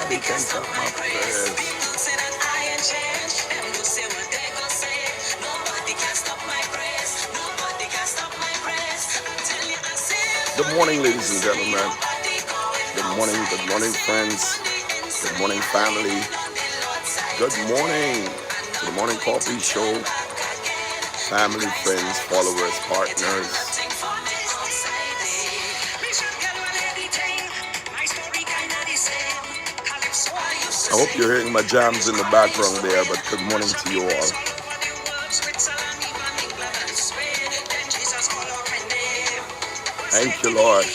Nobody can stop my praise. Good morning, ladies and gentlemen. Good morning, friends. Good morning, family. Good morning to the Morning Coffee Show. Family, friends, followers, partners. I hope you're hearing my jams in the background there, but good morning to you all. Thank you, Lord.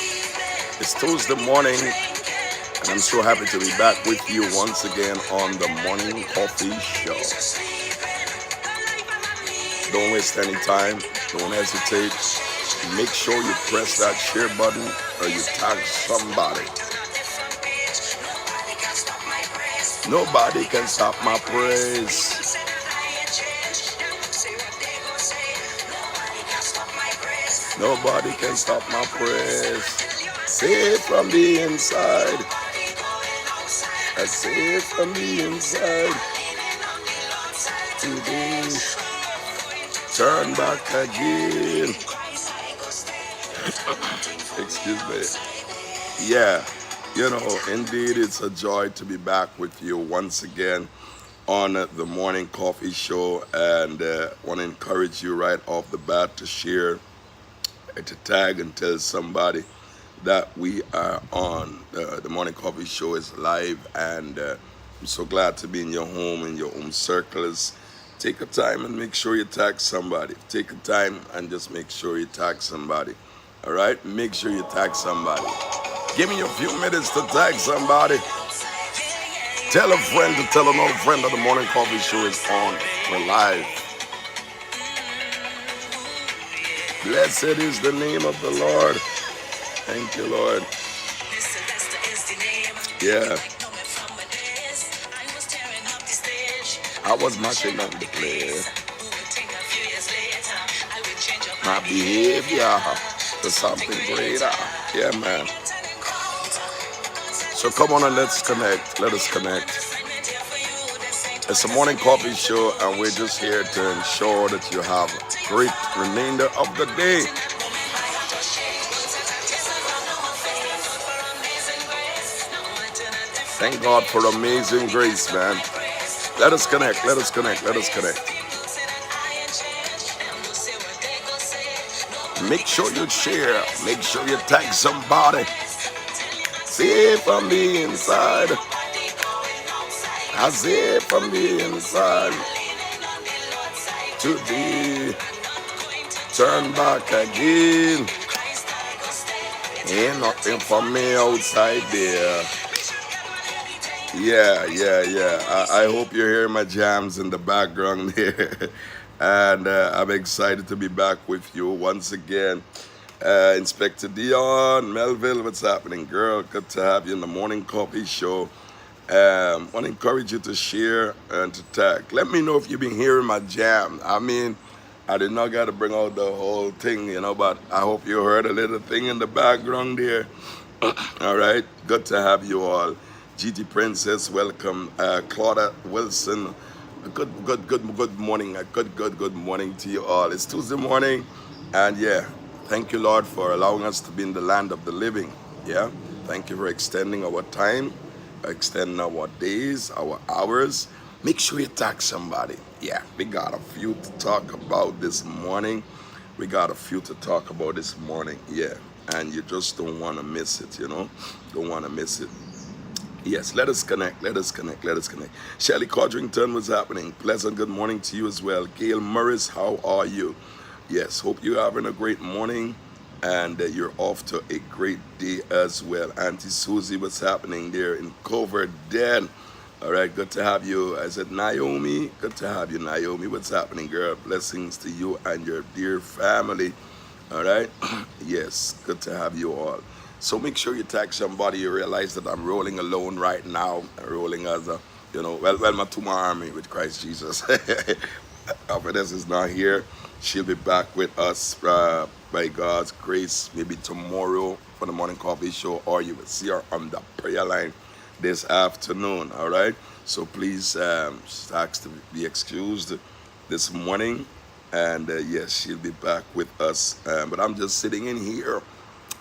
It's Tuesday morning, and I'm so happy to be back with you once again on the Morning Coffee Show. Don't waste any time. Don't hesitate. Make sure you press that share button or you tag somebody. Nobody can stop my praise. Nobody can stop my praise. Say it from the inside. I say it from the inside. Today, turn back again. Excuse me. Yeah, indeed, it's a joy to be back with you once again on the Morning Coffee Show, and want to encourage you right off the bat to share, to tag and tell somebody that we are on. The Morning Coffee Show is live, and I'm so glad to be in your home, in your own circles. Take a time and make sure you tag somebody. Take a time and just make sure you tag somebody. All right? Make sure you tag somebody. Give me a few minutes to tag somebody. Tell a friend to tell another friend that the Morning Coffee Show is on. We're live. Blessed is the name of the Lord. Thank you, Lord. Yeah. I was mashing up the place. My behavior to something greater. Yeah, man. So come on and let's connect. Let us connect. It's a Morning Coffee Show, and we're just here to ensure that you have a great remainder of the day. Thank God for amazing grace, man. Let us connect. Let us connect. Let us connect. Make sure you share. Make sure you tag somebody. See it from the inside. I see it from the inside. To be turn back again. Ain't nothing for me outside there. Yeah. I hope you're hearing my jams in the background here. And I'm excited to be back with you once again. Inspector Dion, Melville, what's happening, girl? Good to have you in the Morning Coffee Show. Want to encourage you to share and to tag. Let me know if you've been hearing my jam. I mean, I did not got to bring out the whole thing, but I hope you heard a little thing in the background there. All right, good to have you all. Gigi Princess, welcome. Claudia Wilson, good morning. Good morning to you all. It's Tuesday morning, and yeah, thank you, Lord, for allowing us to be in the land of the living. Yeah, thank you for extending our time, extending our days, our hours. Make sure you tag somebody. Yeah, we got a few to talk about this morning. Yeah, and you just don't want to miss it, Don't want to miss it. Yes, let us connect. Shelly Codrington, what's happening? Pleasant good morning to you as well. Gail Morris, how are you? Yes, hope you're having a great morning and you're off to a great day as well. Auntie Susie, what's happening there in Coverdale? All right, good to have you. I said, Naomi, good to have you, Naomi. What's happening, girl? Blessings to you and your dear family. All right, yes, good to have you all. So make sure you tag somebody. You realize that I'm rolling alone right now. I'm rolling as a, welcome to my army with Christ Jesus. Prophetess is not here. She'll be back with us by God's grace, maybe tomorrow for the Morning Coffee Show, or you will see her on the prayer line this afternoon. All right. So please ask to be excused this morning. And yes, she'll be back with us. But I'm just sitting in here,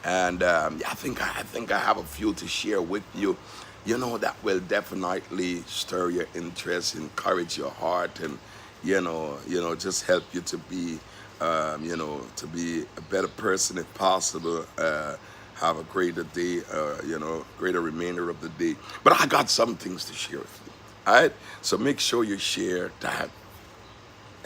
and yeah, I think I have a few to share with you. You know that will definitely stir your interest, encourage your heart, and just help you to be, to be a better person if possible. Have a greater day, greater remainder of the day. But I got some things to share with you. All right, so make sure you share that.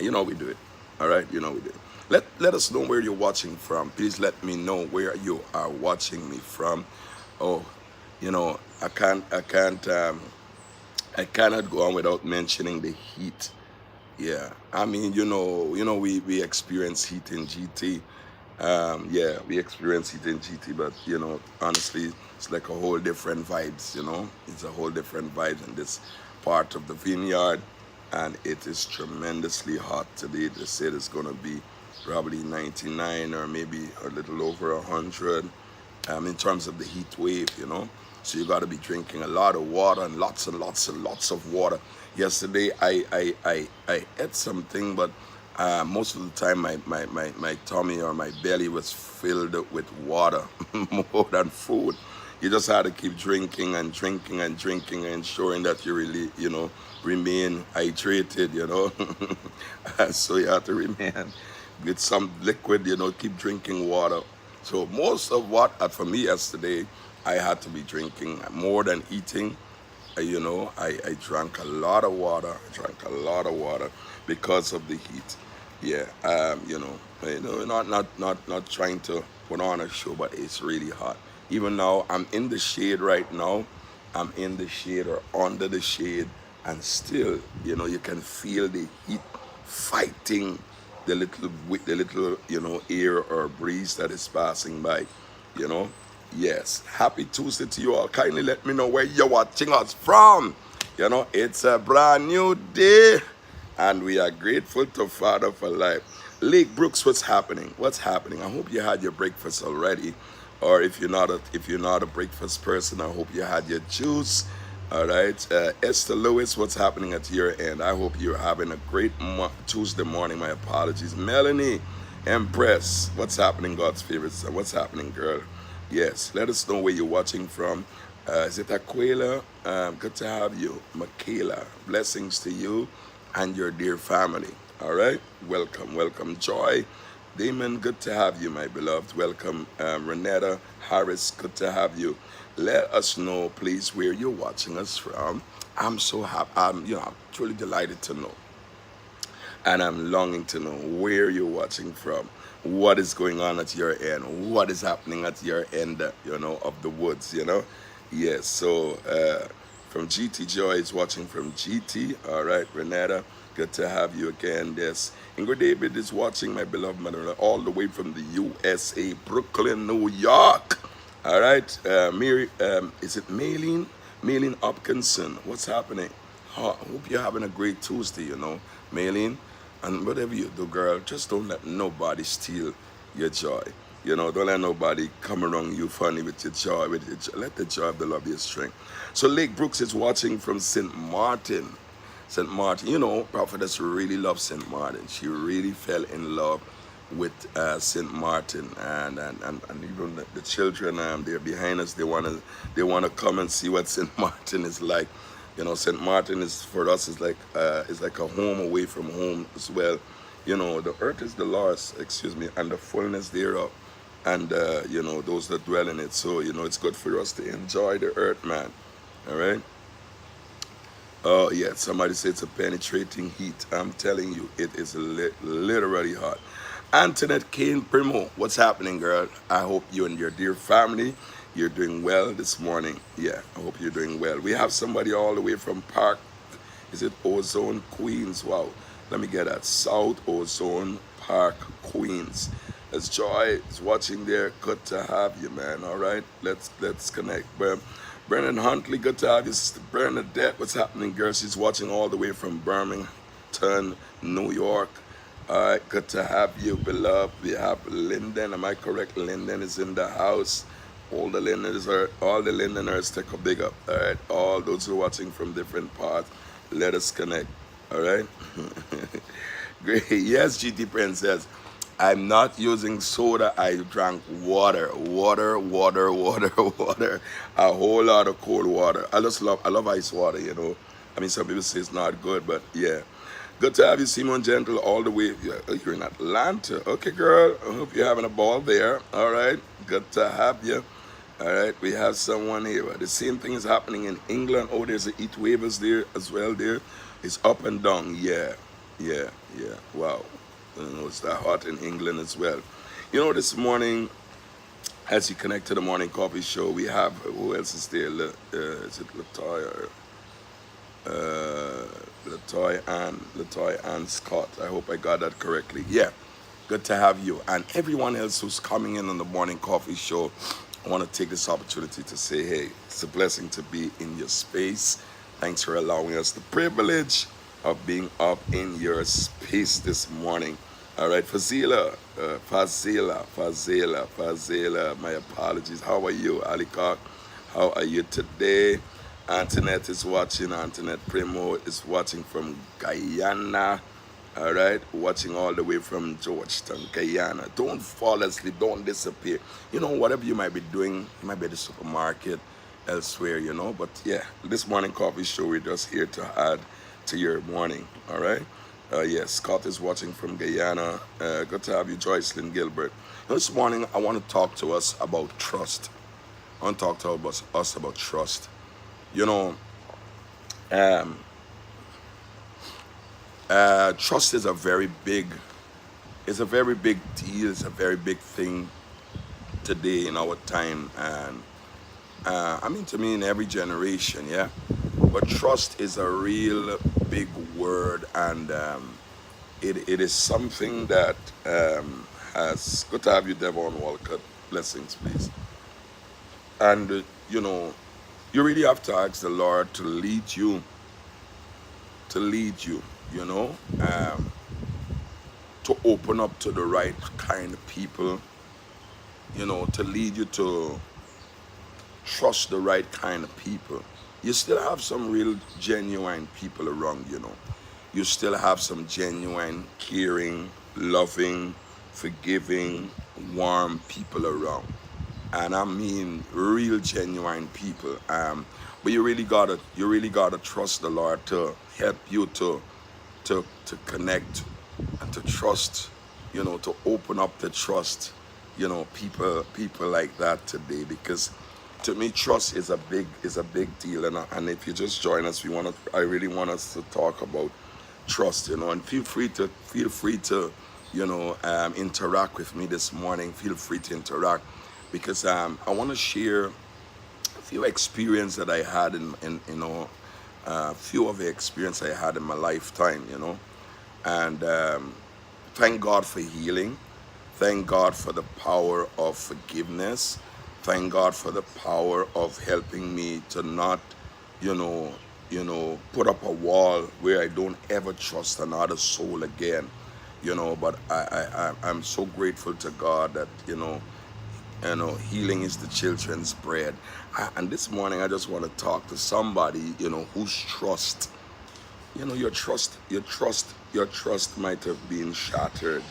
You know we do it. All right, you know we do it. Let us know where you're watching from. Please let me know where you are watching me from. Oh, I cannot go on without mentioning the heat. Yeah, I mean, we experience heat in GT. Yeah, we experience heat in GT, but honestly, it's like a whole different vibes. It's a whole different vibes in this part of the vineyard, and it is tremendously hot today. They said it's gonna be probably 99 or maybe a little over 100 in terms of the heat wave. So you got to be drinking a lot of water and lots and lots and lots of water. Yesterday I ate something, but most of the time my tummy or my belly was filled with water more than food. You just had to keep drinking and drinking and drinking, and ensuring that you really, remain hydrated. So you have to remain with some liquid, keep drinking water. So most of what, for me yesterday, I had to be drinking more than eating. I drank a lot of water. I drank a lot of water because of the heat. Yeah, not trying to put on a show, but it's really hot. Even now, I'm in the shade right now. I'm in the shade or under the shade, and still, you can feel the heat fighting the little air or breeze that is passing by. You know, yes. Happy Tuesday to you all. Kindly let me know where you're watching us from. It's a brand new day, and we are grateful to Father for life. Lake Brooks, what's happening? What's happening? I hope you had your breakfast already, or if you're not a breakfast person, I hope you had your juice. All right, Esther Lewis, what's happening at your end? I hope you're having a great Tuesday morning. My apologies, Melanie, Empress, what's happening? God's favorite son, what's happening, girl? Yes, let us know where you're watching from. Is it Aquila? Good to have you, Michaela. Blessings to you and your dear family. All right, welcome, Joy. Damon, good to have you, my beloved. Welcome, Renetta Harris, good to have you. Let us know, please, where you're watching us from. I'm so happy. I'm truly delighted to know, and I'm longing to know where you're watching from. What is going on at your end? What is happening at your end? Of the woods. Yes. So from GT, Joy is watching from GT. All right, Renata, good to have you again. Yes. Ingrid David is watching, my beloved mother, all the way from the USA, Brooklyn, New York. All right, Mary, is it Maylene? Maylene Hopkinson, what's happening? Hope you're having a great Tuesday, Maylene. And whatever you do, girl, just don't let nobody steal your joy. Don't let nobody come around you funny with your joy. Let the joy of the Lord be your strength. So Lake Brooks is watching from St. Martin. St. Martin, Prophetess really loves St. Martin. She really fell in love with St. Martin, and even the children, they're behind us. They wanna come and see what St. Martin is like. St. Martin is for us is like a home away from home as well. The earth is the Lord's, and the fullness thereof, and those that dwell in it. So it's good for us to enjoy the earth, man. All right. Oh yeah, somebody said it's a penetrating heat. I'm telling you, it is literally hot. Antoinette Kane Primo, what's happening, girl? I hope you and your dear family, you're doing well this morning. Yeah, I hope you're doing well. We have somebody all the way from Park, is it Ozone, Queens? Wow, let me get that. South Ozone Park, Queens. As Joy is watching there, good to have you, man. All right, let's connect. Brennan Huntley, good to have you. Sister Bernadette, what's happening, girl? She's watching all the way from Birmingham, New York. All right, good to have you, beloved. We have Linden. Am I correct? Linden is in the house. All the Londoners take a big up. All right, all those who are watching from different parts, let us connect. All right. Great. Yes, GT Princess. I'm not using soda. I drank water, water. A whole lot of cold water. I love ice water. I mean, some people say it's not good, but yeah. Good to have you, Simon Gentle, all the way. You're in Atlanta. Okay, girl. I hope you're having a ball there. All right. Good to have you. All right. We have someone here. The same thing is happening in England. Oh, there's a heat waves there as well. There, it's up and down. Yeah. Wow. It's that hot in England as well. This morning, as you connect to the morning coffee show, we have who else is there? Is it Latoya? Latoya and Scott. I hope I got that correctly. Yeah, good to have you and everyone else who's coming in on the morning coffee show. I want to take this opportunity to say, hey, it's a blessing to be in your space. Thanks for allowing us the privilege of being up in your space this morning. All right, Fazila, my apologies. How are you, Alikak? How are you today? Antoinette is watching. Antoinette Primo is watching from Guyana. All right, watching all the way from Georgetown, Guyana. Don't fall asleep. Don't disappear. Whatever you might be doing, you might be at the supermarket, elsewhere. But yeah, this morning coffee show, we're just here to add to your morning. All right. Yes, Scott is watching from Guyana. Good to have you, Joycelyn Gilbert. This morning, I want to talk to us about trust. I want to talk to us about trust. Um, trust is a very big deal. It's a very big thing today in our time, and to me, in every generation, yeah. But trust is a real big word, and it is something that has. Good to have you, Devon Walcott. Blessings, please. And you really have to ask the Lord to lead you, you know, um, to open up to the right kind of people, to lead you to trust the right kind of people. You still have some real genuine people around, You still have some genuine, caring, loving, forgiving, warm people around. And I mean real genuine people. But you really gotta trust the Lord to help you to connect and to trust, to open up the trust, people like that today, because to me trust is a big deal. And if you just join us, I really want us to talk about trust, and feel free to interact with me this morning. Feel free to interact, because I want to share a few experience that I had in a few of the experience I had in my lifetime, and thank God for healing. Thank God for the power of forgiveness. Thank God for the power of helping me to not, you know, put up a wall where I don't ever trust another soul again. But I'm so grateful to God that healing is the children's bread. And this morning I just want to talk to somebody, whose trust, your trust might have been shattered.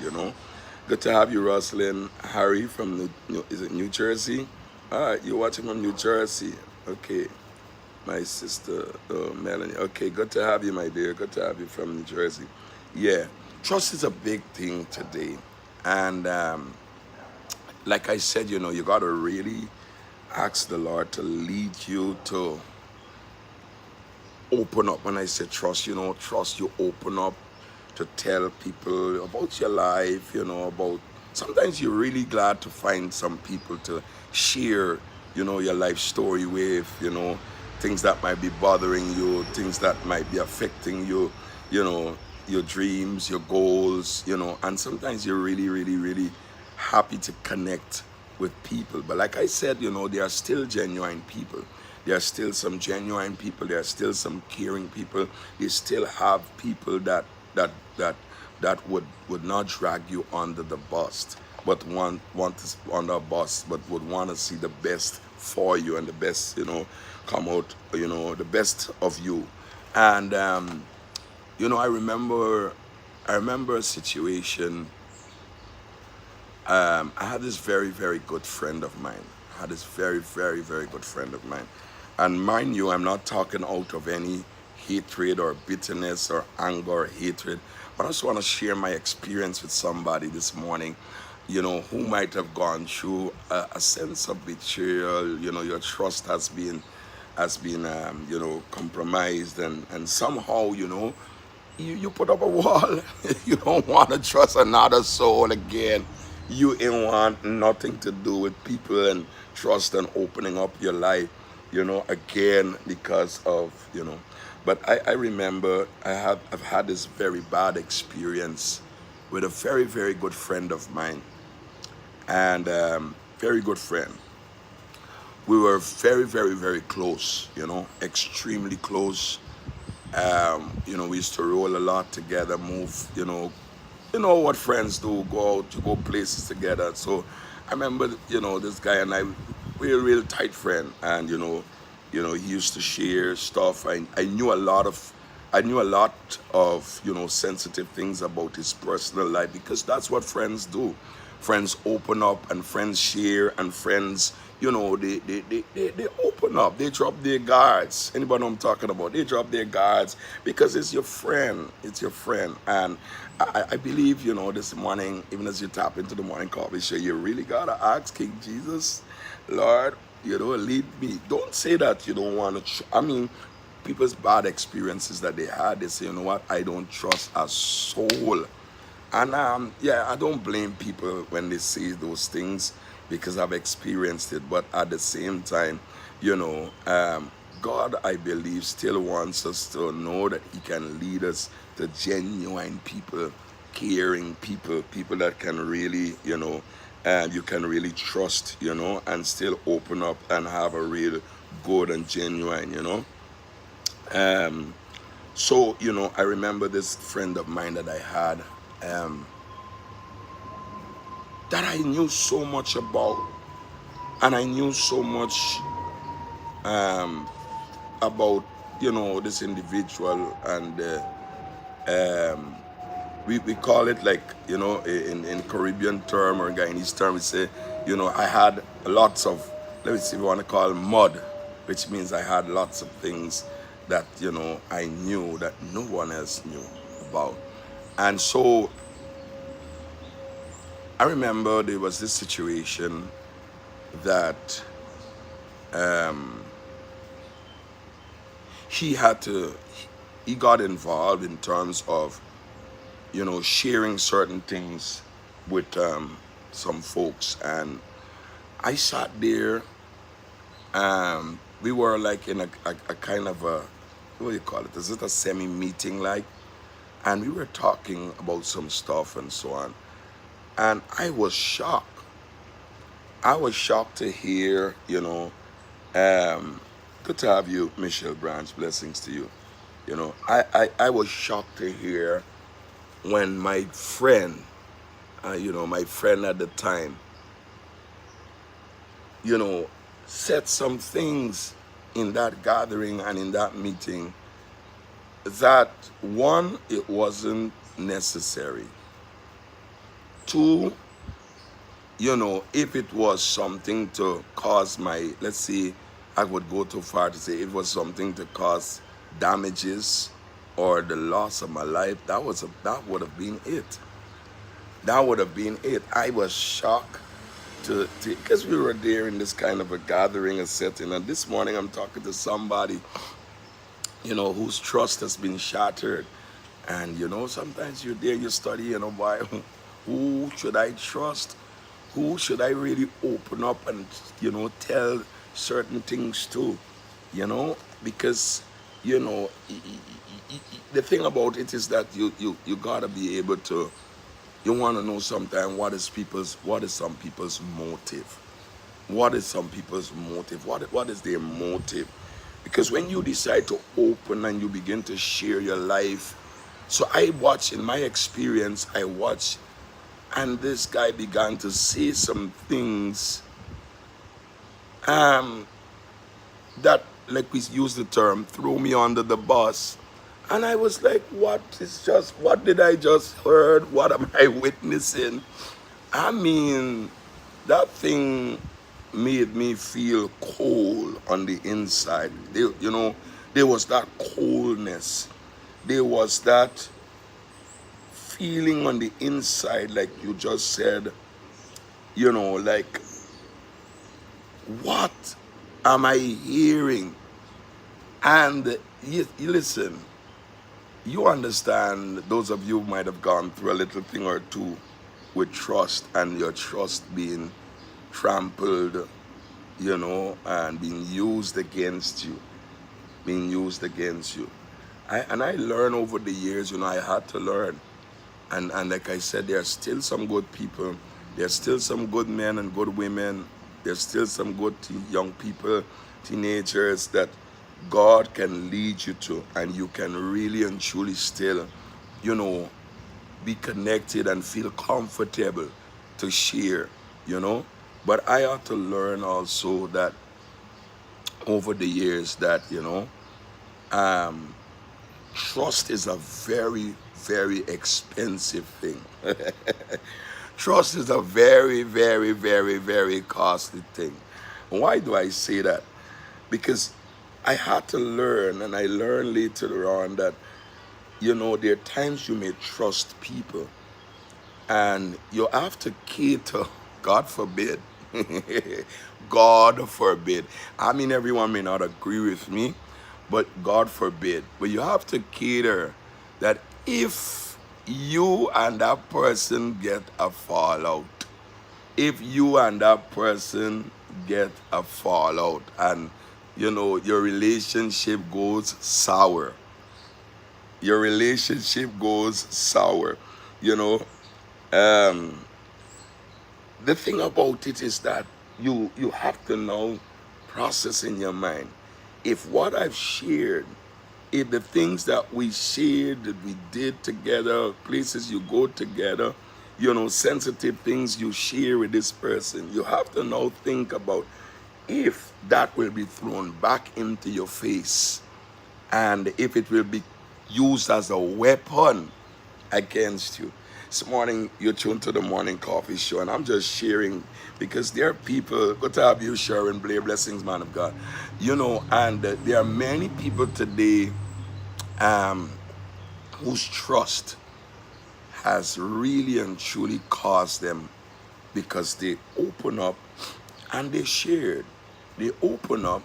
Good to have you, Roslyn Harry from is it New Jersey? All right, you're watching from New Jersey. Okay, my sister Melanie. Okay, good to have you, my dear. Good to have you from New Jersey. Yeah, trust is a big thing today, and like I said, you gotta really ask the Lord to lead you to open up. When I say trust, trust, you open up to tell people about your life, about sometimes you're really glad to find some people to share, your life story with, things that might be bothering you, things that might be affecting you, your dreams, your goals, and sometimes you're really, really, really happy to connect with people. But like I said, there are still genuine people. There are still some genuine people. There are still some caring people. You still have people that would not drag you under the bus. but want to on the bus, but would want to see the best for you and the best, come out, the best of you. And I remember a situation. I had this very, very good friend of mine. I had this very, very, very good friend of mine. And mind you, I'm not talking out of any hatred or bitterness or anger or hatred, but I just want to share my experience with somebody this morning, who might have gone through a sense of betrayal. Your trust has been compromised, and somehow, you put up a wall. You don't want to trust another soul again. You ain't want nothing to do with people and trust and opening up your life, again because of, But I remember I've had this very bad experience with a very, very good friend of mine, and very good friend. We were very, very, very close, extremely close. We used to roll a lot together, move, what friends do, go out to go places together. So I remember, this guy and I, we're a real tight friend, and he used to share stuff. I knew a lot of sensitive things about his personal life, because that's what friends do. Friends open up, and friends share, and friends, they open up. They drop their guards. Anybody know what I'm talking about? They drop their guards because it's your friend. It's your friend. And I believe, this morning, even as you tap into the morning coffee show, you really got to ask King Jesus, Lord, lead me. Don't say that you don't want to. I mean, people's bad experiences that they had, they say, you know what, I don't trust a soul. And yeah, I don't blame people when they say those things, because I've experienced it. But at the same time, God, I believe, still wants us to know that He can lead us to genuine people, caring people, people that can really, you can really trust, and still open up and have a real good and genuine, So, I remember this friend of mine that I had, um, that I knew so much about, and I knew so much um, about, this individual, and we call it, like, in Caribbean term or Guyanese term, we say, I had lots of, let me see if you want to call it mud, which means I had lots of things that, I knew that no one else knew about. And so I remember there was this situation that he had to, he got involved in terms of, sharing certain things with some folks. And I sat there. We were like in a kind of a, what do you call it? Is it a semi-meeting like? And we were talking about some stuff and so on. And I was shocked. I was shocked to hear, good to have you, Michelle Branch. Blessings to you. I was shocked to hear when my friend, my friend at the time, said some things in that gathering and in that meeting that, one, it wasn't necessary. Two, if it was something to cause my, let's say, I would go too far to say it was something to cause damages or the loss of my life, that would have been it. That would have been it. I was shocked to because we were there in this kind of a gathering, a setting, and this morning I'm talking to somebody, whose trust has been shattered. And sometimes you're there, you study, why, who should I trust? Who should I really open up and, tell certain things to? Because, the thing about it is that you gotta be able to, you want to know sometimes what is some people's motive. What is some people's motive? What is their motive? Because when you decide to open and you begin to share your life, so I watch, in my experience, I watch And this guy began to say some things um, that, like we use the term, threw me under the bus. And I was like, what did I just heard? What am I witnessing? I mean, that thing made me feel cold on the inside. There was that coldness. There was that feeling on the inside, like you just said, like, what am I hearing? And you listen, you understand, those of you who might have gone through a little thing or two with trust, and your trust being trampled, and being used against you, I learned over the years, I had to learn. And like I said, there are still some good people. There's still some good men and good women. There's still some good young people, teenagers that God can lead you to, and you can really and truly still, be connected and feel comfortable to share, But I had to learn also that over the years that, trust is a very, very expensive thing. Trust is a very, very, very, very costly thing. Why do I say that? Because I had to learn, and I learned later on that, there are times you may trust people, and you have to cater, God forbid. God forbid. I mean, everyone may not agree with me, but God forbid. But you have to cater that if you and that person get a fallout, and your relationship goes sour, you know um the thing about it is that you have to now process in your mind, if what I've shared, if the things that we shared, that we did together, places you go together, sensitive things you share with this person, you have to now think about if that will be thrown back into your face, and if it will be used as a weapon against you. This morning, you're tuned to the Morning Coffee Show, and I'm just sharing because there are people, good to have you, Sharon Blair, blessings, man of God. And there are many people today whose trust has really and truly caused them, because they open up and they shared. They open up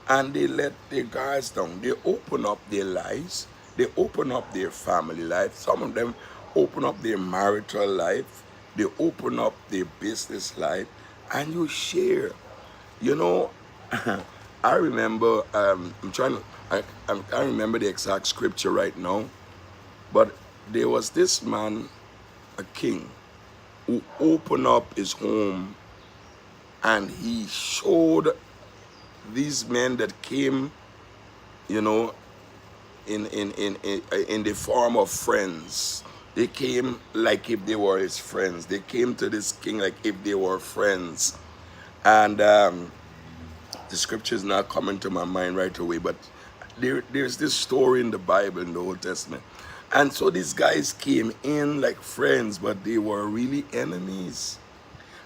and they let their guards down. They open up their lives. They open up their family life. Some of them open up their marital life. They open up their business life, and you share. You know, I remember. I remember the exact scripture right now, but there was this man, a king, who opened up his home, and he showed these men that came, you know, in the form of friends. They came like if they were his friends. They came to this king like if they were friends. And the scripture is not coming to my mind right away, but there's this story in the Bible, in the Old Testament. And so these guys came in like friends, but they were really enemies.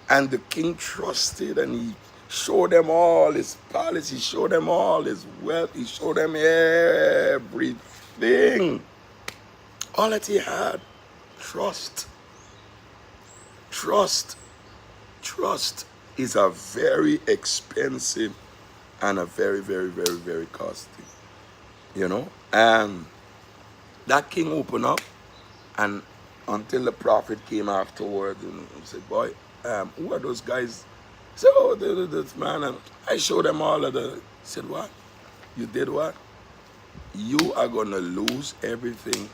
And the king trusted, and he showed them all his palace, he showed them all his wealth, he showed them everything. All that he had. Trust. Trust. Trust is a very expensive and a very, very, very, very costly. And that king opened up, and until the prophet came afterwards and said, boy, who are those guys? He said, oh, this man. And I showed them all of the. He said, what? You did what? You are going to lose everything.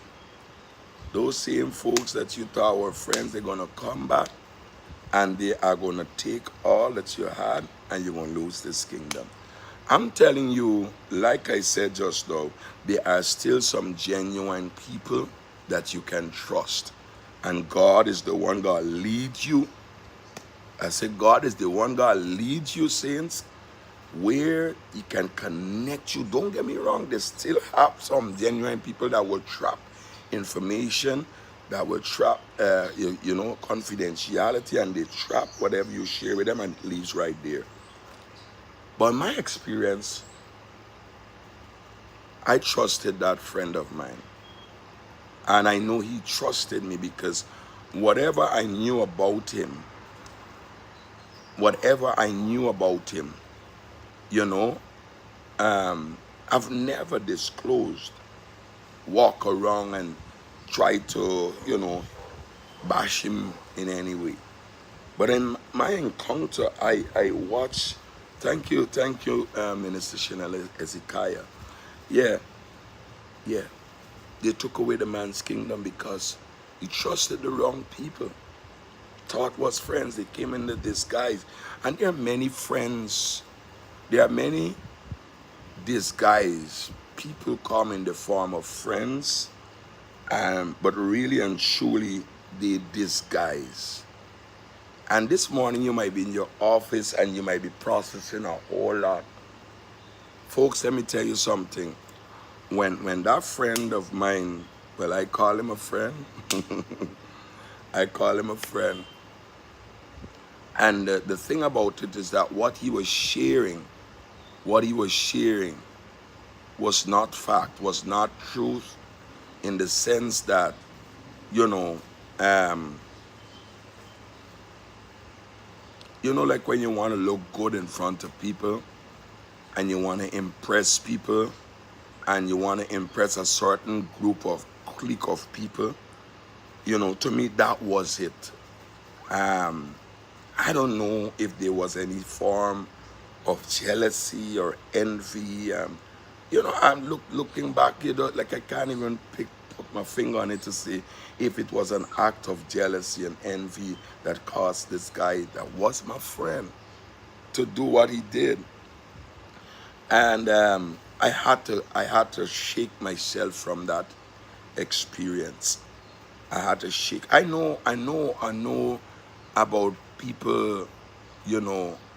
Those same folks that you thought were friends, they're going to come back, and they are going to take all that you had, and you're going to lose this kingdom. I'm telling you, like I said just now, there are still some genuine people that you can trust. And God is the one God leads you. I said, God is the one God leads you, saints, where He can connect you. Don't get me wrong, they still have some genuine people that will trap information, that will trap, confidentiality, and they trap whatever you share with them, and it leaves right there. But in my experience, I trusted that friend of mine. And I know he trusted me because whatever I knew about him, whatever I knew about him, you know, I've never disclosed, walk around and try to, bash him in any way. But in my encounter, I watched, thank you, Minister Chanel Ezekiah. Yeah, yeah. They took away the man's kingdom because he trusted the wrong people. Thought was friends. They came in the disguise. And there are many friends. There are many disguise. People come in the form of friends, but really and truly they disguise. And this morning you might be in your office and you might be processing a whole lot. Folks, let me tell you something. When that friend of mine, well, I call him a friend. I call him a friend. And the thing about it is that what he was sharing was not fact, was not truth, in the sense that, like when you want to look good in front of people and you want to impress people and you want to impress a certain clique of people, to me that was it. I don't know if there was any form of jealousy or envy. I'm looking back, like I can't even put my finger on it to say if it was an act of jealousy and envy that caused this guy that was my friend to do what he did. And I had to shake myself from that experience. I had to shake. I know about people,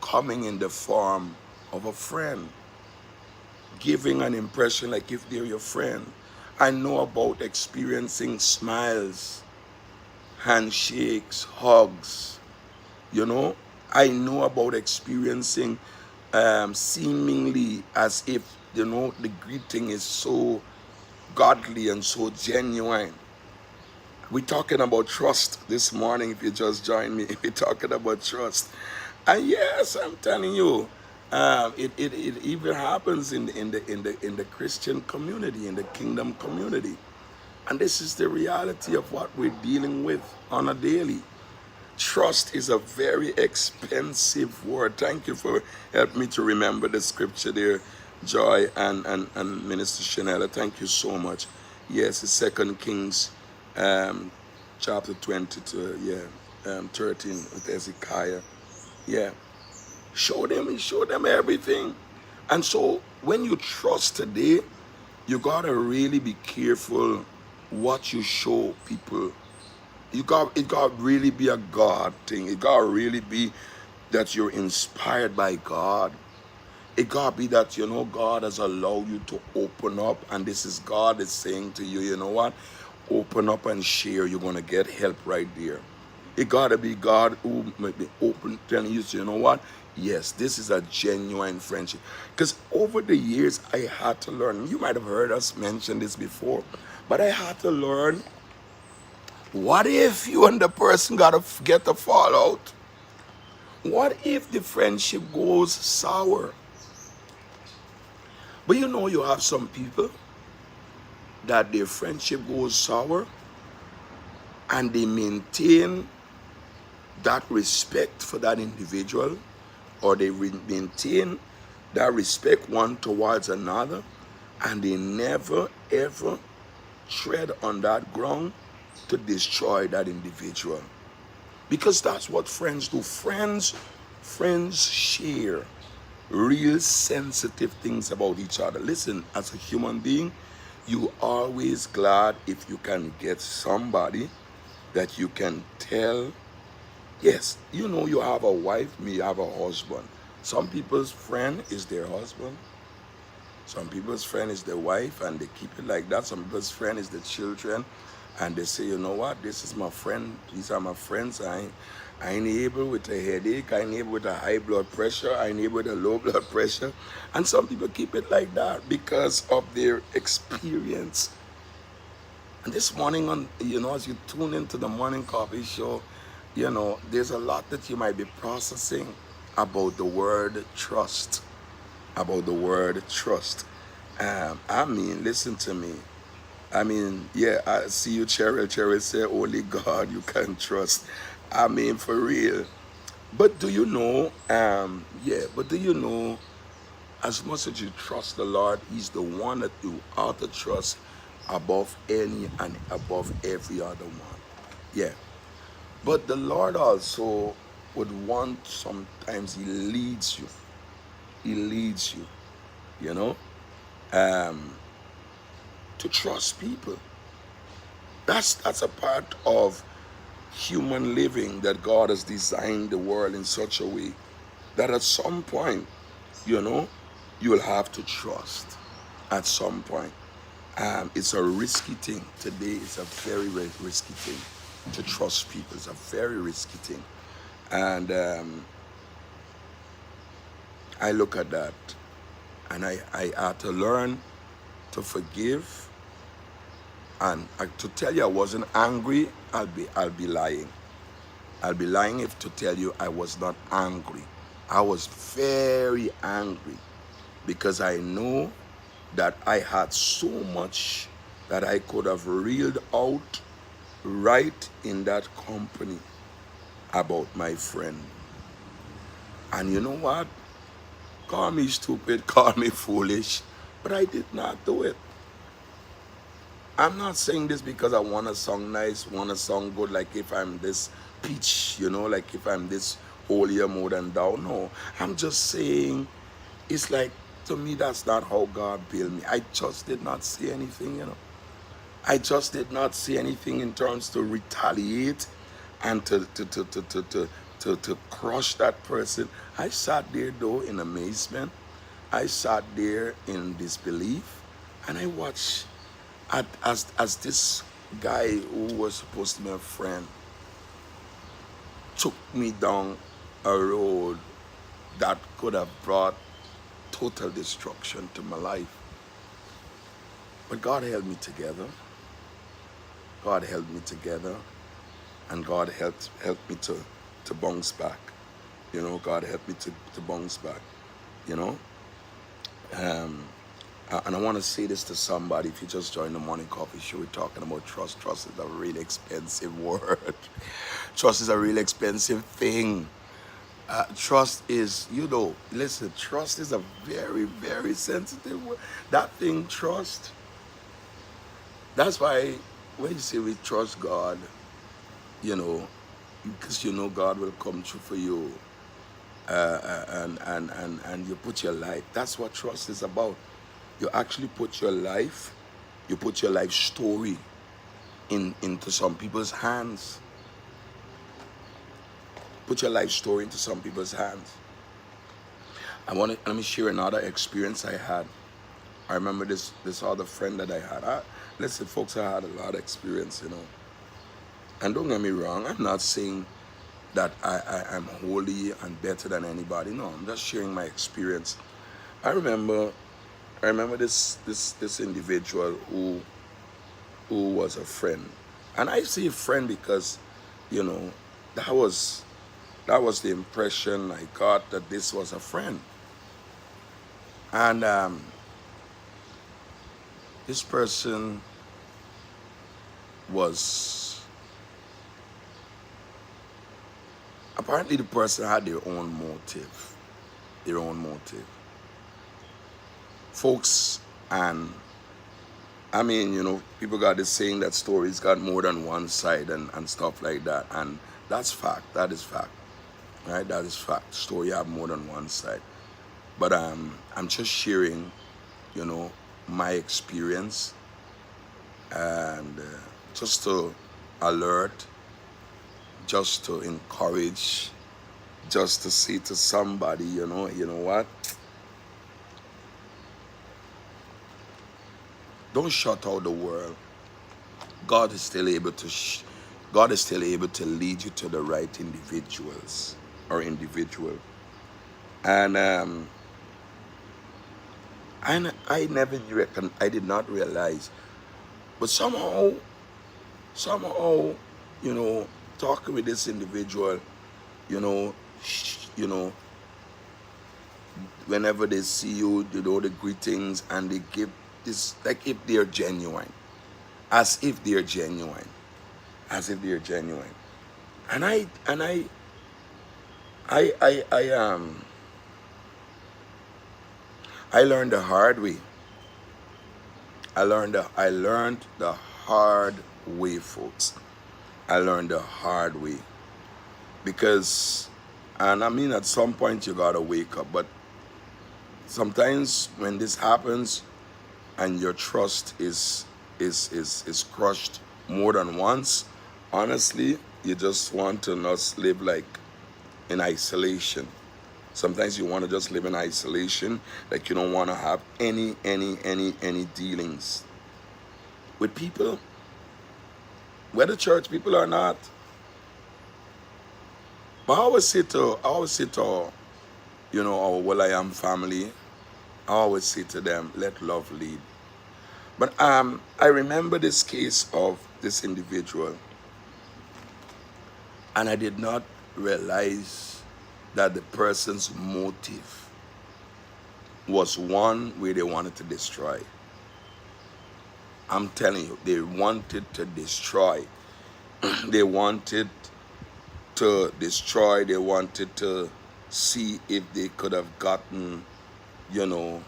coming in the form of a friend, giving an impression like if they're your friend. I know about experiencing smiles, handshakes, hugs, I know about experiencing seemingly as if, the greeting is so godly and so genuine. We're talking about trust this morning. If you just joined me, we're talking about trust. And yes, I'm telling you, it even happens in the Christian community, in the kingdom community. And this is the reality of what we're dealing with on a daily. Trust is a very expensive word. Thank you for helping me to remember the scripture there, Joy and Minister Chanel. Thank you so much. Yes, it's 2 Kings chapter 22, 13 with Ezekiah. Yeah. He showed them everything. And so when you trust today, you gotta really be careful what you show people. It got really be a God thing. It got really be that you're inspired by God. It got be that, God has allowed you to open up, and this is God is saying to you, you know what? Open up and share. You're going to get help right there. It got to be God who might be open, telling you, so you know what? Yes, this is a genuine friendship. Because over the years, I had to learn. You might have heard us mention this before, but I had to learn. What if you and the person got to get a fallout? What if the friendship goes sour? But you have some people that their friendship goes sour and they maintain that respect for that individual, or they maintain that respect one towards another, and they never ever tread on that ground to destroy that individual. Because that's what friends do. Friends share real sensitive things about each other. Listen, as a human being, you always glad if you can get somebody that you can tell. Yes, you know, you have a wife, me have a husband. Some people's friend is their husband. Some people's friend is their wife, and they keep it like that. Some people's friend is the children, and they say, you know what, this is my friend. These are my friends. I ain't able with a headache. I ain't able with a high blood pressure. I ain't able with a low blood pressure. And some people keep it like that because of their experience. And this morning, on as you tune into the morning coffee show, there's a lot that you might be processing about the word trust. About the word trust. Listen to me. Yeah, I see you, Cheryl. Cheryl say, only God you can trust. For real. But do you know, as much as you trust the Lord, He's the one that you ought to trust above any and above every other one. Yeah. But the Lord also would want, sometimes He leads you. He leads you, you know, to trust people. That's a part of human living, that God has designed the world in such a way that at some point, you will have to trust at some point. It's a risky thing. Today it's a very, very risky thing to trust people. It's a very risky thing. And I look at that, and I had to learn to forgive. And to tell you I wasn't angry, I'll be lying. I'll be lying if to tell you I was not angry. I was very angry because I know that I had so much that I could have reeled out right in that company about my friend. And you know what? Call me stupid, call me foolish, but I did not do it. I'm not saying this because I want to sound nice, want to sound good, like if I'm this peach, like if I'm this holier more than thou. No, I'm just saying, it's like, to me, that's not how God built me. I just did not see anything, I just did not see anything in terms to retaliate and to crush that person. I sat there, though, in amazement. I sat there in disbelief, and I watched as this guy who was supposed to be a friend took me down a road that could have brought total destruction to my life. But God held me together. God held me together, and God helped me to bounce back. God helped me to bounce back. And I want to say this to somebody. If you just joined the morning coffee show, we're talking about trust. Trust is a really expensive word. Trust is a really expensive thing. Trust is, listen, trust is a very, very sensitive word. That thing, trust. That's why when you say we trust God, because God will come true for you, and you put your life. That's what trust is about. You actually put your life story into some people's hands. Put your life story into some people's hands. Let me share another experience I had. I remember this other friend that I had. Listen, folks, I had a lot of experience, And don't get me wrong, I'm not saying that I'm holy and better than anybody. No, I'm just sharing my experience. I remember this individual who was a friend, and I say friend because, that was the impression I got, that this was a friend, and this person was, apparently the person had their own motive. Folks, and people got this saying that stories got more than one side and stuff like that. And that's fact. That is fact. Right? That is fact. Story have more than one side. But I'm just sharing, my experience, and just to alert just to encourage, just to say to somebody, you know what? Don't shut out the world. God is still able to God is still able to lead you to the right individuals or individual. And I never reckon, I did not realize, but somehow, you know, talking with this individual, you know, you know, whenever they see you, you know, the greetings, and they give this like if they're genuine, as if they're genuine, as if they're genuine. And I learned the hard way. I learned the hard way, folks. I learned the hard way because, and I mean, at some point you gotta wake up. But sometimes when this happens and your trust is crushed more than once, honestly, you just want to not live like in isolation. Sometimes you want to just live in isolation, like you don't want to have any dealings with people, whether church people or not. But I always say to, you know, our Will I Am family, I always say to them, let love lead. But I remember this case of this individual, and I did not realize that the person's motive was one where they wanted to destroy. I'm telling you, they wanted to destroy. They wanted to destroy. They wanted to see if they could have gotten, you know,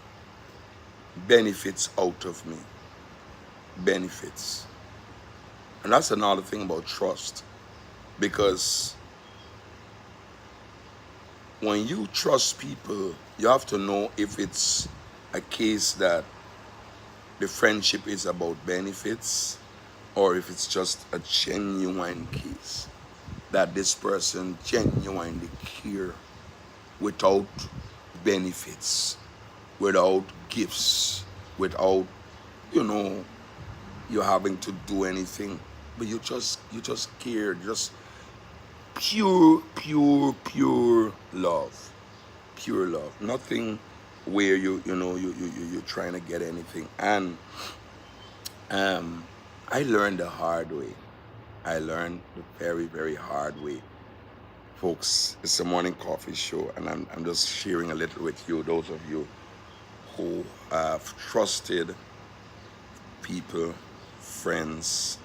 benefits out of me. Benefits. And that's another thing about trust. Because when you trust people, you have to know if it's a case that the friendship is about benefits or if it's just a genuine case that this person genuinely care without benefits, without gifts, without, you know, you having to do anything, but you just care, just pure love, pure love, nothing where you're trying to get anything. And I learned the hard way. I learned the very hard way, folks. It's a morning coffee show, and I'm just sharing a little with you, those of you who have trusted people, friends.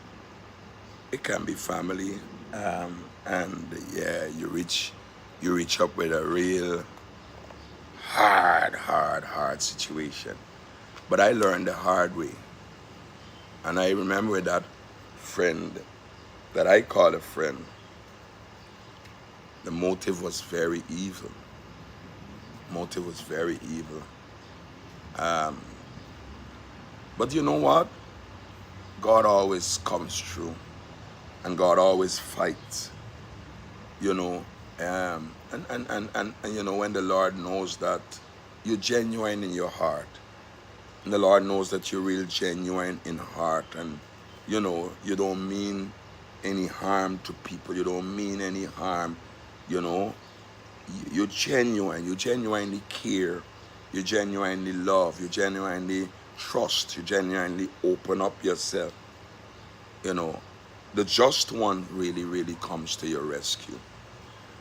It can be family, and yeah, you reach up with a real hard situation. But I learned the hard way, and I remember that friend that I called a friend. The motive was very evil. Motive was very evil. But you know what? God always comes through, and God always fights. You know, and you know, when the Lord knows that you're genuine in your heart, and the Lord knows that you're real genuine in heart, and you know, you don't mean any harm to people, you don't mean any harm, you know, you're genuine, you genuinely care, you genuinely love, you genuinely trust, you genuinely open up yourself, you know, the just one really comes to your rescue.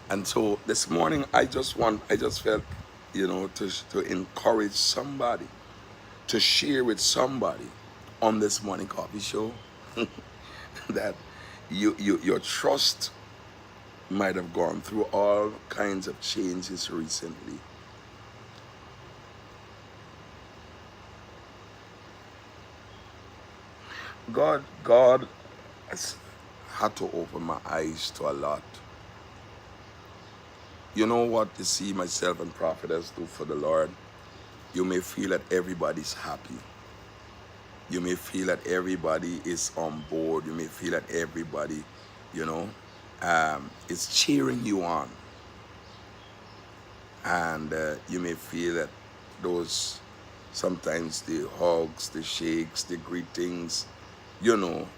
And so this morning, I just felt, you know, to encourage somebody, to share with somebody on this morning coffee show that your trust might have gone through all kinds of changes recently. God has had to open my eyes to a lot. You know what? You see myself and Prophetess do for the Lord. You may feel that everybody's happy. You may feel that everybody is on board. You may feel that everybody, you know, is cheering you on. And you may feel that those, sometimes the hugs, the shakes, the greetings, you know,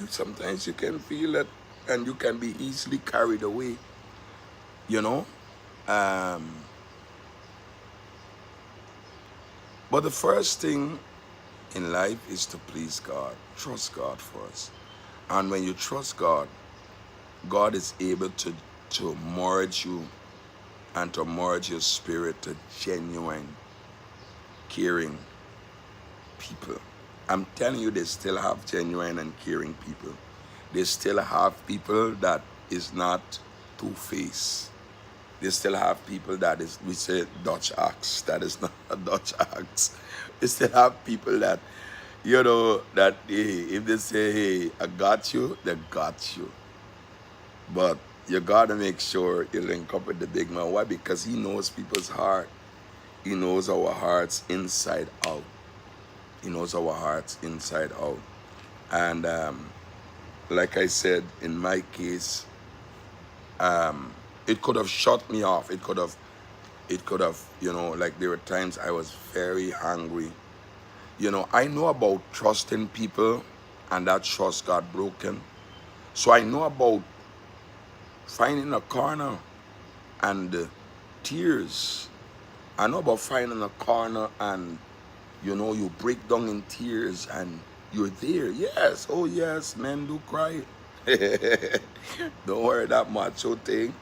sometimes you can feel it, and you can be easily carried away, you know. Um, but the first thing in life is to please God. Trust God first. And when you trust God, God is able to merge you and to merge your spirit to genuine, caring people. I'm telling you, they still have genuine and caring people. They still have people that is not two-faced. They still have people that is, we say, Dutch acts. That is not a Dutch acts. They still have people that, you know, that if they say, hey, I got you, they got you. But you gotta make sure you link up with the big man. Why? Because he knows people's heart. He knows our hearts inside out. He knows our hearts inside out. And like I said, in my case, it could have shut me off. It could have, you know, like there were times I was very angry. You know, I know about trusting people, and that trust got broken. So I know about finding a corner and tears. I know about finding a corner and, you know, you break down in tears and you're there. Yes, oh yes, men do cry. Don't worry that macho thing.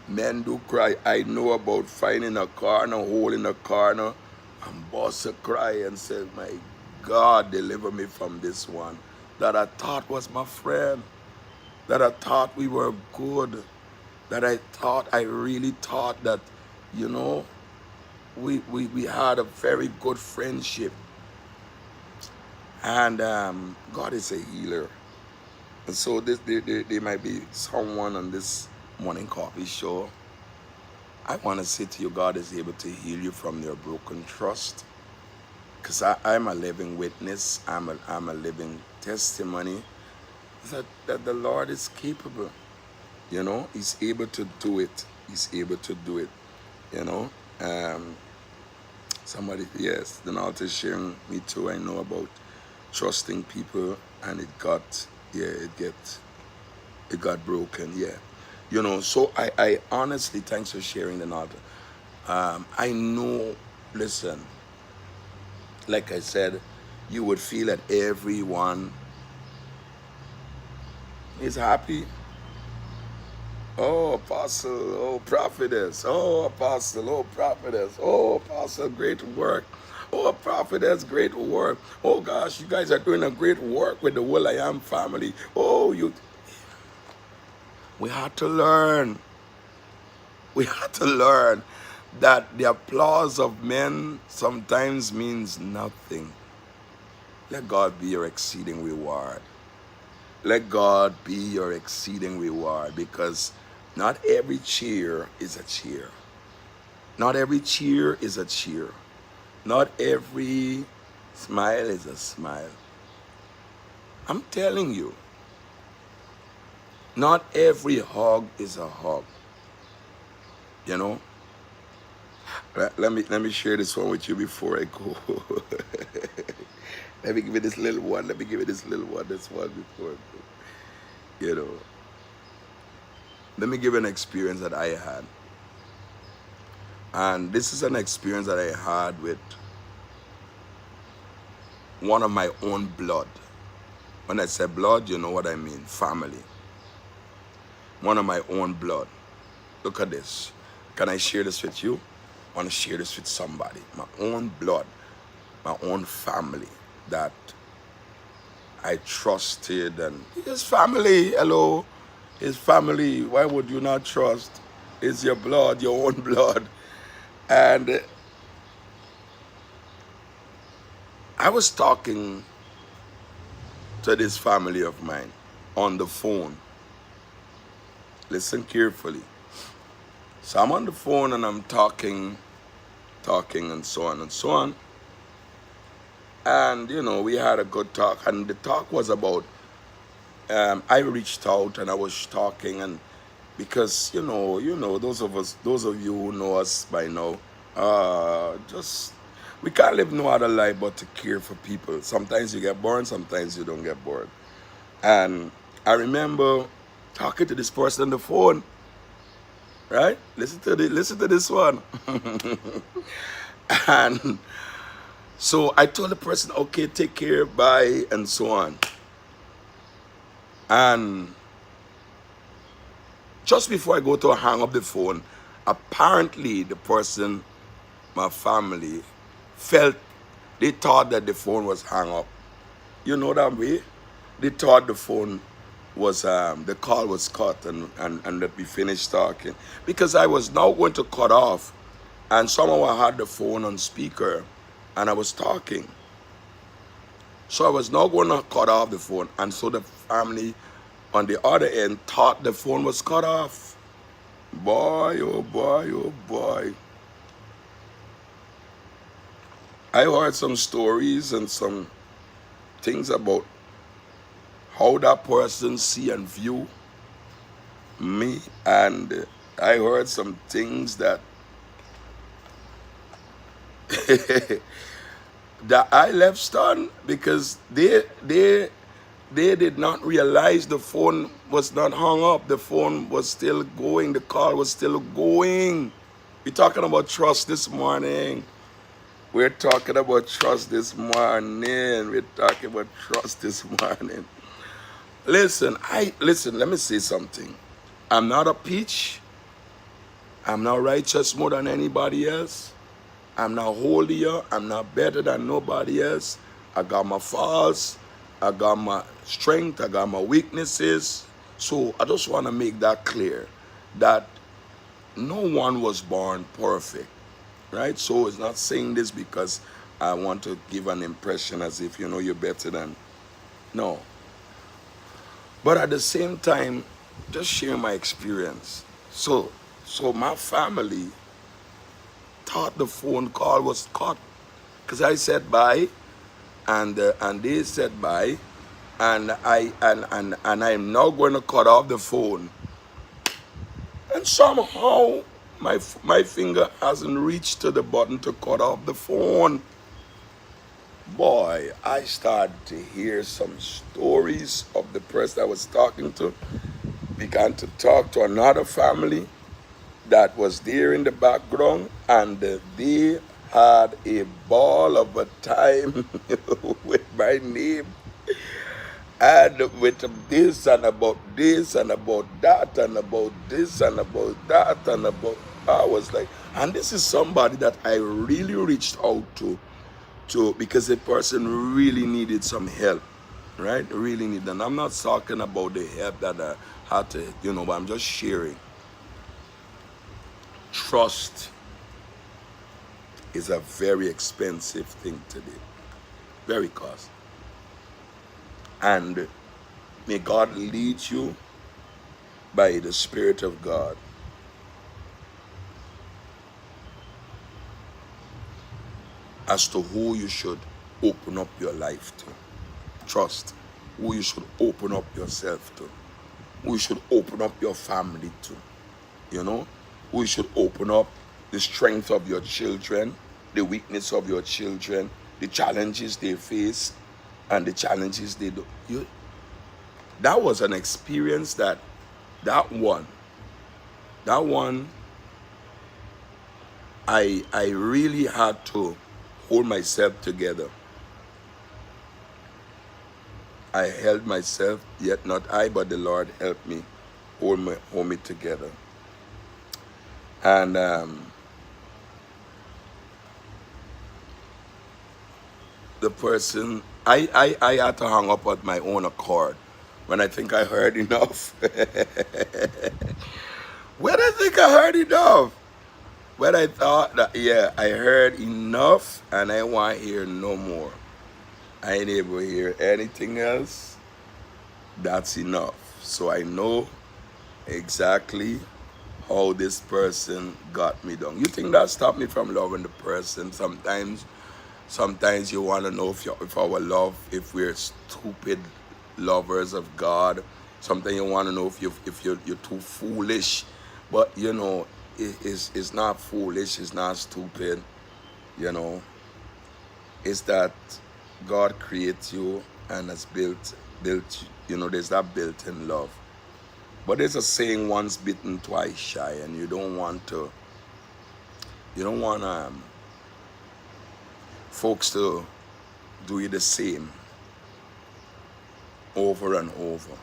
Men do cry. I know about finding a corner, hole in a corner, and bust a cry and say, my God, deliver me from this one that I thought was my friend, that I thought we were good, that I really thought that, you know, we had a very good friendship. And God is a healer. And so there might be someone on this morning coffee show. I want to say to you, God is able to heal you from your broken trust. Because I'm a living witness. I'm a living testimony that the Lord is capable. You know, He's able to do it. He's able to do it. You know. Somebody, yes, the Lord is sharing me too. I know about trusting people, and it got broken. Yeah. You know, so I honestly, thanks for sharing the Lord. I know, listen, like I said, you would feel that everyone is happy. Oh, apostle, oh, prophetess, oh, apostle, oh, prophetess, oh, apostle, great work. Oh, prophetess, great work. Oh, gosh, you guys are doing a great work with the Will I Am family. Oh, we had to learn. We had to learn that the applause of men sometimes means nothing. Let God be your exceeding reward. Let God be your exceeding reward, because not every cheer is a cheer. Not every cheer is a cheer. Not every smile is a smile. I'm telling you, not every hug is a hug. You know? Let me share this one with you before I go. Let me give you this little one. This one before I go. You know. Let me give you an experience that I had. And this is an experience that I had with one of my own blood. When I say blood, you know what I mean. Family. One of my own blood. Look at this. Can I share this with you? I want to share this with somebody. My own blood. My own family that I trusted. And his family, hello. His family, why would you not trust? It's your blood, your own blood. And I was talking to this family of mine on the phone. Listen carefully. So I'm on the phone and I'm talking and so on and so on. And, you know, we had a good talk. And the talk was about, I reached out and I was talking, and because those of you who know us by now, just we can't live no other life but to care for people. Sometimes you get bored, sometimes you don't get bored. And I remember talking to this person on the phone, right? Listen to this one. And so I told the person, okay, take care, bye, and so on. And just before I go to hang up the phone, apparently the person, my family, felt, they thought that the phone was hung up. You know that way? They thought the phone was, the call was cut, and that we finished talking. Because I was now going to cut off, and somehow I had the phone on speaker, and I was talking. So I was now going to cut off the phone, and so the family on the other end thought the phone was cut off. Boy, oh boy, oh boy. I heard some stories and some things about how that person see and view me, and I heard some things that that I left stunned, because they did not realize the phone was not hung up. The phone was still going. The call was still going. We're talking about trust this morning. We're talking about trust this morning. We're talking about trust this morning. Listen, let me say something. I'm not a peach. I'm not righteous more than anybody else. I'm not holier. I'm not better than nobody else. I got my faults. I got my strength. I got my weaknesses. So I just want to make that clear, that no one was born perfect, right? So it's not saying this because I want to give an impression as if, you're better than, no. But at the same time, just share my experience. So my family thought the phone call was cut, because I said bye, and they said bye, and I'm now going to cut off the phone, and somehow my finger hasn't reached to the button to cut off the phone. Boy, I started to hear some stories of the person I was talking to, began to talk to another family that was there in the background, and they had a ball of a time with my name, and with this and about this and about that and about this and about that and about, I was like, and this is somebody that I really reached out to because the person really needed some help, right? Really needed. And I'm not talking about the help that I had to, but I'm just sharing. Trust is a very expensive thing today, very costly. And may God lead you by the Spirit of God as to who you should open up your life to. Trust who you should open up yourself to, who you should open up your family to, who you should open up the strength of your children, the weakness of your children, the challenges they face, and the challenges they do. That was an experience that one, I really had to hold myself together. I held myself, yet not I, but the Lord helped me hold me together. And the person, I had to hang up at my own accord when I think I heard enough. When I think I heard enough. When I thought that, I heard enough and I want to hear no more. I ain't able to hear anything else. That's enough. So I know exactly how this person got me down. You think that stopped me from loving the person? Sometimes you want to know if our love, if we're stupid lovers of God, Sometimes you want to know if you're too foolish, but it's not foolish. It's not stupid. You know, it's that God creates you and has built. There's that built-in love. But there's a saying: once bitten, twice shy, and you don't want folks to do you the same over and over.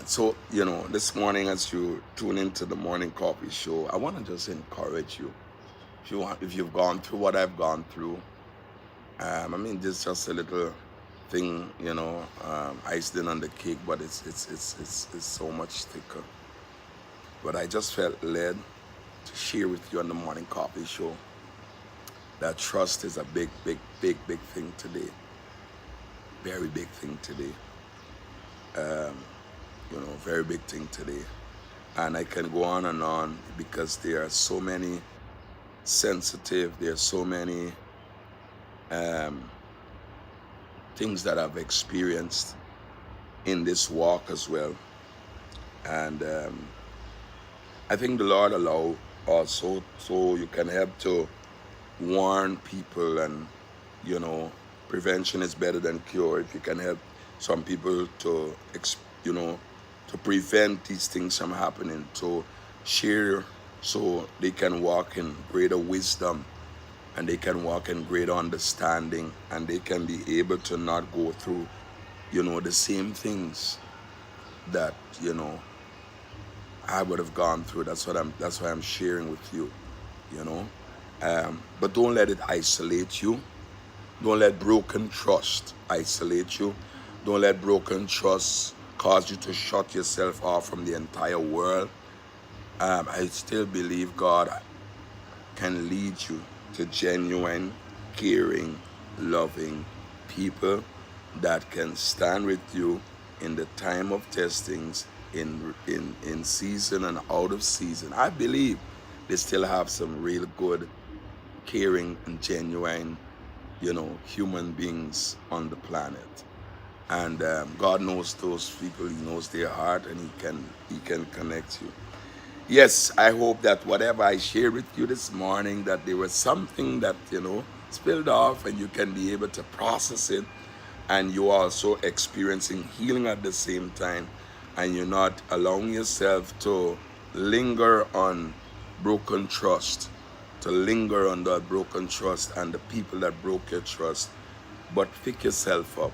So, this morning as you tune into the morning coffee show, I want to just encourage you. If you've gone through what I've gone through, this is just a little thing, icing on the cake, but it's so much thicker. But I just felt led to share with you on the morning coffee show that trust is a big, big, big, big thing today. Very big thing today. Very big thing today. And I can go on because there are so many sensitive, there are so many things that I've experienced in this walk as well. And I think the Lord allow also so you can help to warn people, and prevention is better than cure. If you can help some people to to prevent these things from happening, to share so they can walk in greater wisdom, and they can walk in greater understanding, and they can be able to not go through the same things that I would have gone through. That's why I'm sharing with you. But don't let it isolate you. Don't let broken trust isolate you. Don't let broken trust cause you to shut yourself off from the entire world. I still believe God can lead you to genuine, caring, loving people that can stand with you in the time of testings, in season and out of season. I believe they still have some real good, caring, and genuine, human beings on the planet. And God knows those people. He knows their heart, and He can connect you. Yes, I hope that whatever I share with you this morning, that there was something that spilled off, and you can be able to process it, and you are also experiencing healing at the same time, and you're not allowing yourself to linger on broken trust, to linger on that broken trust and the people that broke your trust. But pick yourself up.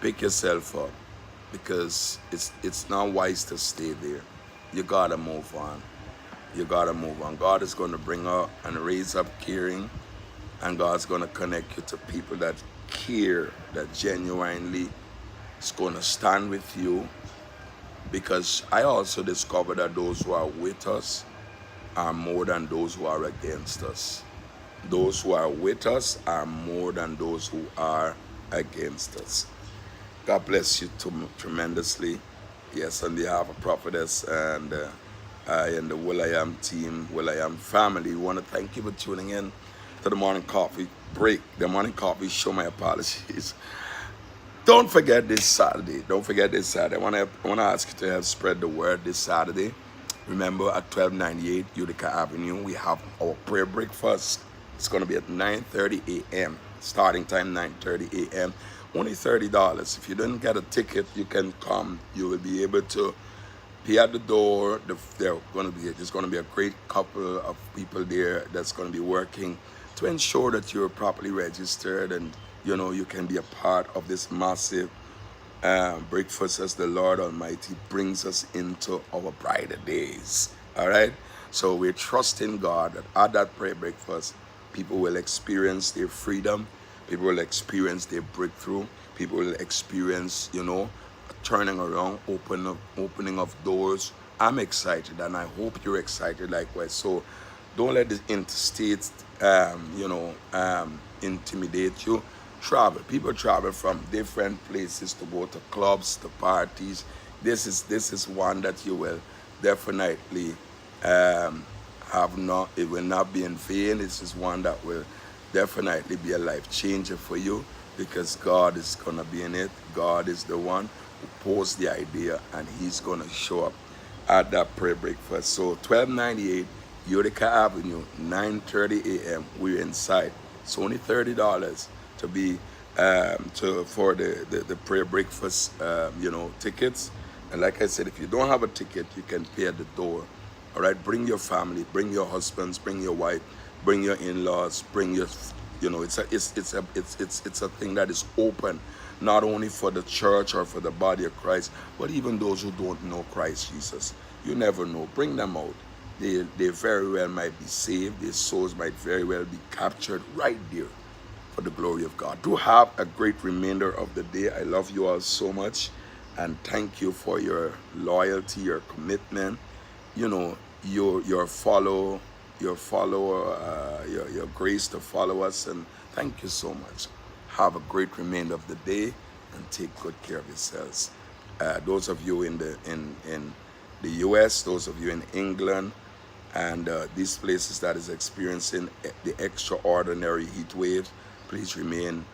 Pick yourself up, because it's not wise to stay there. You gotta move on. You gotta move on. God is going to bring up and raise up caring, and God's going to connect you to people that care, that genuinely is going to stand with you. Because I also discovered that those who are with us are more than those who are against us. Those who are with us are more than those who are against us. God bless you tremendously. Yes, on behalf of Prophetess and I and the Will I Am team, Will I Am family, we want to thank you for tuning in to the morning coffee break, the morning coffee show. My apologies. Don't forget this Saturday. I want to ask you to help spread the word this Saturday. Remember, at 1298 Utica Avenue, we have our prayer breakfast. It's going to be at 9:30 a.m. Starting time 9:30 a.m. Only $30. If you didn't get a ticket, you can come. You will be able to be at the door. There's going to be a great couple of people there that's going to be working to ensure that you're properly registered, and you can be a part of this massive breakfast as the Lord Almighty brings us into our brighter days. All right? So we're trusting God that at that prayer breakfast, people will experience their freedom. People will experience their breakthrough. People will experience, a turning around, opening of doors. I'm excited, and I hope you're excited likewise. So don't let the interstate, intimidate you. Travel. People travel from different places to go to clubs, to parties. This is one that you will definitely it will not be in vain. This is one that will definitely be a life changer for you, because God is going to be in it. God is the one who posed the idea, and he's gonna show up at that prayer breakfast. So 1298 Utica Avenue, 9:30 a.m. We're inside. It's only $30 to be for the prayer breakfast tickets. And like I said, if you don't have a ticket, you can pay at the door. All right, bring your family, bring your husbands, bring your wife, bring your in-laws, bring your, it's a thing that is open, not only for the church or for the body of Christ, but even those who don't know Christ Jesus. You never know. Bring them out. They very well might be saved. Their souls might very well be captured right there for the glory of God. Do have a great remainder of the day. I love you all so much, and thank you for your loyalty, your commitment, your grace to follow us, and thank you so much. Have a great remainder of the day, and take good care of yourselves. Those of you in the U.S., those of you in England, and these places that is experiencing the extraordinary heat waves, please remain